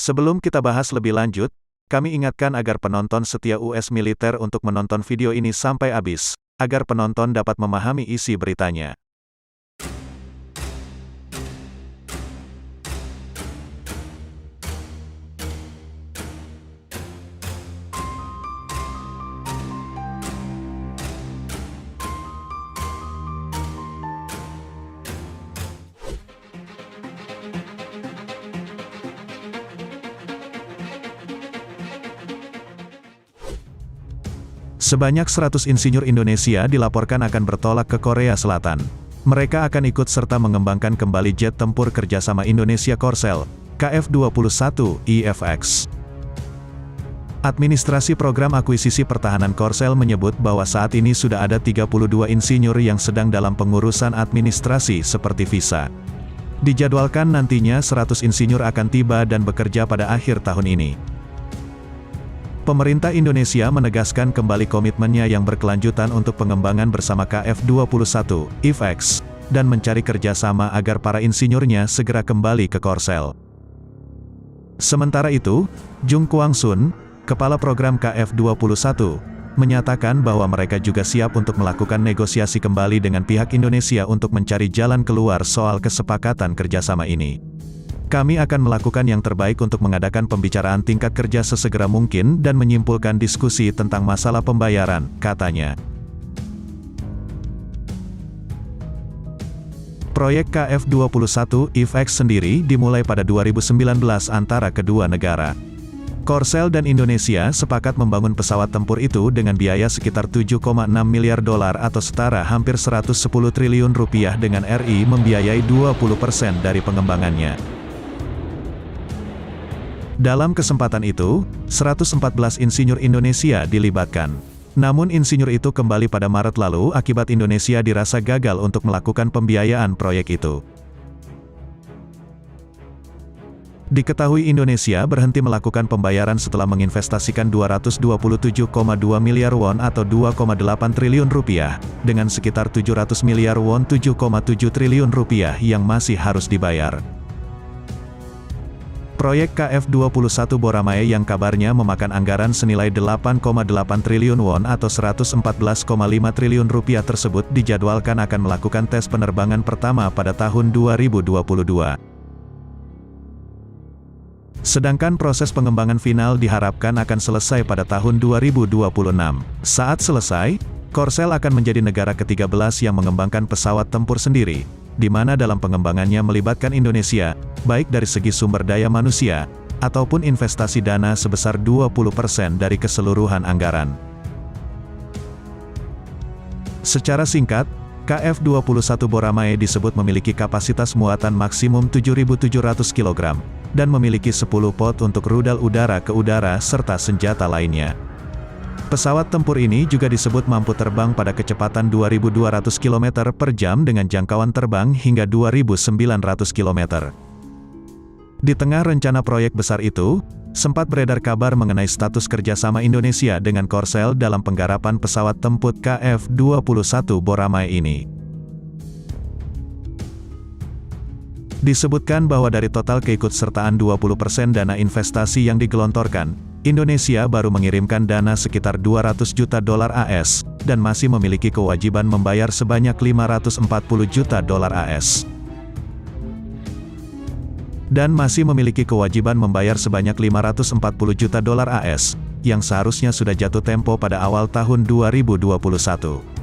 Sebelum kita bahas lebih lanjut, kami ingatkan agar penonton setia US Militer untuk menonton video ini sampai habis, agar penonton dapat memahami isi beritanya. Sebanyak 100 insinyur Indonesia dilaporkan akan bertolak ke Korea Selatan. Mereka akan ikut serta mengembangkan kembali jet tempur kerjasama Indonesia Korsel, KF-21 IFX. Administrasi Program Akuisisi Pertahanan Korsel menyebut bahwa saat ini sudah ada 32 insinyur yang sedang dalam pengurusan administrasi seperti visa. Dijadwalkan nantinya 100 insinyur akan tiba dan bekerja pada akhir tahun ini. Pemerintah Indonesia menegaskan kembali komitmennya yang berkelanjutan untuk pengembangan bersama KF-21 IFX, dan mencari kerjasama agar para insinyurnya segera kembali ke Korsel. Sementara itu, Jung Kwang Sun, Kepala Program KF-21, menyatakan bahwa mereka juga siap untuk melakukan negosiasi kembali dengan pihak Indonesia untuk mencari jalan keluar soal kesepakatan kerjasama ini. Kami akan melakukan yang terbaik untuk mengadakan pembicaraan tingkat kerja sesegera mungkin dan menyimpulkan diskusi tentang masalah pembayaran, katanya. Proyek KF-21 IFX sendiri dimulai pada 2019 antara kedua negara. Korsel dan Indonesia sepakat membangun pesawat tempur itu dengan biaya sekitar 7,6 miliar dolar atau setara hampir 110 triliun rupiah dengan RI membiayai 20% dari pengembangannya. Dalam kesempatan itu, 114 insinyur Indonesia dilibatkan. Namun insinyur itu kembali pada Maret lalu akibat Indonesia dirasa gagal untuk melakukan pembiayaan proyek itu. Diketahui Indonesia berhenti melakukan pembayaran setelah menginvestasikan 227,2 miliar won atau 2,8 triliun rupiah, dengan sekitar 700 miliar won 7,7 triliun rupiah yang masih harus dibayar. Proyek KF-21 Boramae yang kabarnya memakan anggaran senilai 8,8 triliun won atau 114,5 triliun rupiah tersebut dijadwalkan akan melakukan tes penerbangan pertama pada tahun 2022. Sedangkan proses pengembangan final diharapkan akan selesai pada tahun 2026. Saat selesai, Korsel akan menjadi negara ke-13 yang mengembangkan pesawat tempur sendiri, di mana dalam pengembangannya melibatkan Indonesia, baik dari segi sumber daya manusia, ataupun investasi dana sebesar 20% dari keseluruhan anggaran. Secara singkat, KF-21 Boramae disebut memiliki kapasitas muatan maksimum 7.700 kg, dan memiliki 10 pot untuk rudal udara ke udara serta senjata lainnya. Pesawat tempur ini juga disebut mampu terbang pada kecepatan 2.200 km per jam dengan jangkauan terbang hingga 2.900 km. Di tengah rencana proyek besar itu, sempat beredar kabar mengenai status kerjasama Indonesia dengan Korsel dalam penggarapan pesawat tempur KF-21 Boramae ini. Disebutkan bahwa dari total keikutsertaan 20% dana investasi yang digelontorkan, Indonesia baru mengirimkan dana sekitar 200 juta dolar AS, dan masih memiliki kewajiban membayar sebanyak 540 juta dolar AS. Dan masih memiliki kewajiban membayar sebanyak 540 juta dolar AS, yang seharusnya sudah jatuh tempo pada awal tahun 2021.